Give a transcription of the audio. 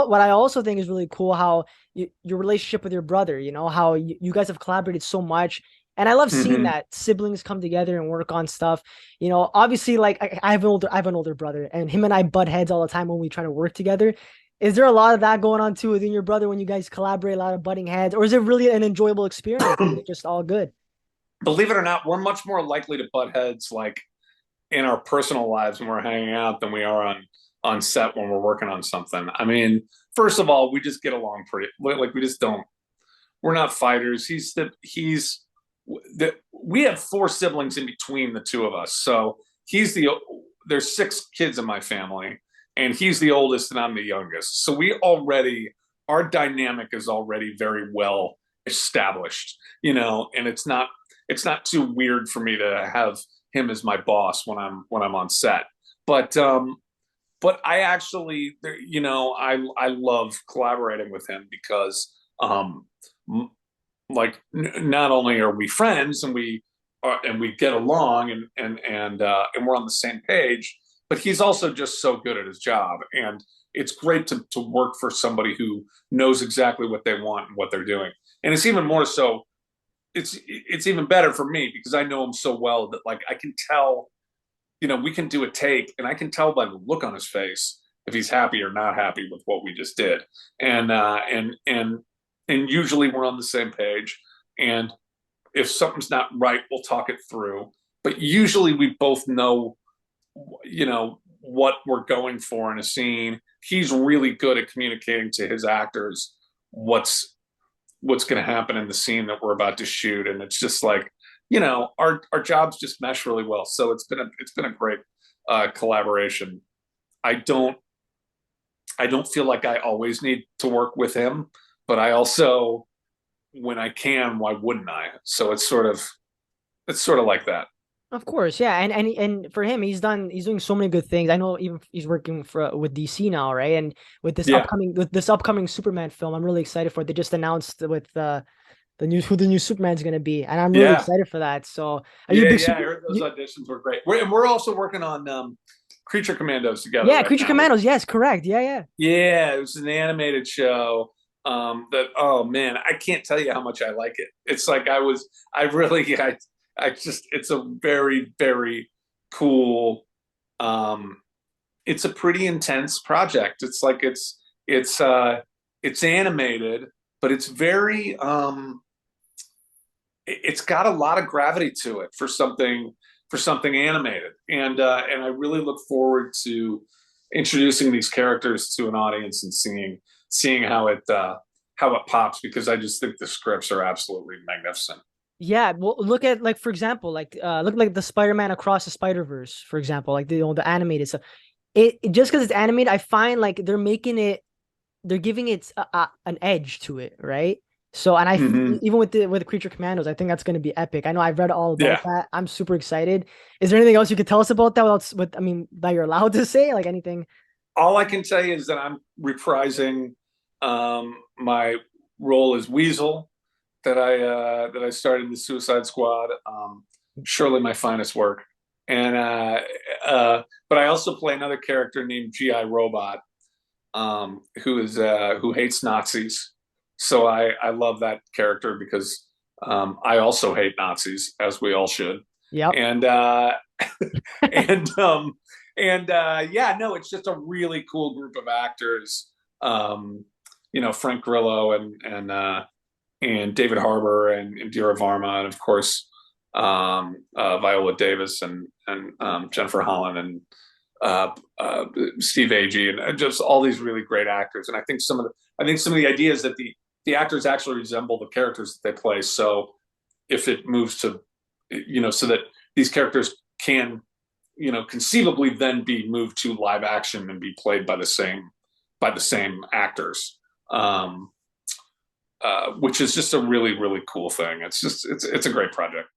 what I also think is really cool how your relationship with your brother, how you guys have collaborated so much. And I love seeing Hmm. that siblings come together and work on stuff. Obviously, like I have an older brother, and him and I butt heads all the time when we try to work together. Is there a lot of that going on too within your brother when you guys collaborate, a lot of butting heads, or is it really an enjoyable experience? Is it just all good? Believe it or not, we're much more likely to butt heads like in our personal lives when we're hanging out than we are on set when we're working on something. I mean, first of all, we just get along pretty like we just don't. We're not fighters. We have four siblings in between the two of us. So he's the there's six kids in my family, and he's the oldest, and I'm the youngest. So we already our dynamic is already very well established, and it's not too weird for me to have him as my boss when I'm on set. But I actually, I love collaborating with him because like not only are we friends and we get along and we're on the same page, but he's also just so good at his job, and it's great to work for somebody who knows exactly what they want and what they're doing. And it's even more so. It's even better for me because I know him so well that like I can tell, we can do a take and I can tell by the look on his face if he's happy or not happy with what we just did. And usually we're on the same page. And if something's not right, we'll talk it through. But usually we both know, what we're going for in a scene. He's really good at communicating to his actors what's going to happen in the scene that we're about to shoot, and it's just like, our jobs just mesh really well. So it's been a great collaboration. I don't i don't feel like I always need to work with him, but I also, when I can, why wouldn't I? So it's sort of like that. Of course, yeah, and for him, he's doing so many good things. I know even he's working for with DC now, right? And Yeah, with this upcoming Superman film, I'm really excited for it. They just announced with the new Superman's gonna be, and I'm really yeah, excited for that. So, are you a big yeah. I super? heard those auditions were great. And we're also working on Creature Commandos together Yeah, right Creature now, which, Commandos. Yes, correct. Yeah, yeah. yeah, it was an animated show. That, oh man, I can't tell you how much I like it. It's like I really, I just, it's a very, very cool. Um, it's a pretty intense project. It's like it's animated, but it's got a lot of gravity to it for something animated, and I really look forward to introducing these characters to an audience and seeing how it pops, because I just think the scripts are absolutely magnificent. Yeah, well, look at like for example, look like the Spider-Man Across the Spider-Verse, for example, like the animated stuff. Just because it's animated, I find like they're giving it an edge to it, right? So, and Hmm. even with the Creature Commandos, I think that's going to be epic. I know I've read all about Yeah, that. I'm super excited. Is there anything else you could tell us about that? I mean, that you're allowed to say, like anything? all I can tell you is that I'm reprising my role as Weasel that I started in the Suicide Squad. Surely my finest work. And but I also play another character named GI Robot, who hates Nazis. So I love that character because I also hate Nazis, as we all should. Yep. And and yeah, no, it's just a really cool group of actors. Frank Grillo and David Harbour and Indira Varma, and of course Viola Davis and Jennifer Holland and uh, uh, Steve Agee, and just all these really great actors. And I think some of the ideas that the actors actually resemble the characters that they play. So if it moves to, so that these characters can, conceivably then be moved to live action and be played by the same actors. Which is just a really, really cool thing. It's a great project.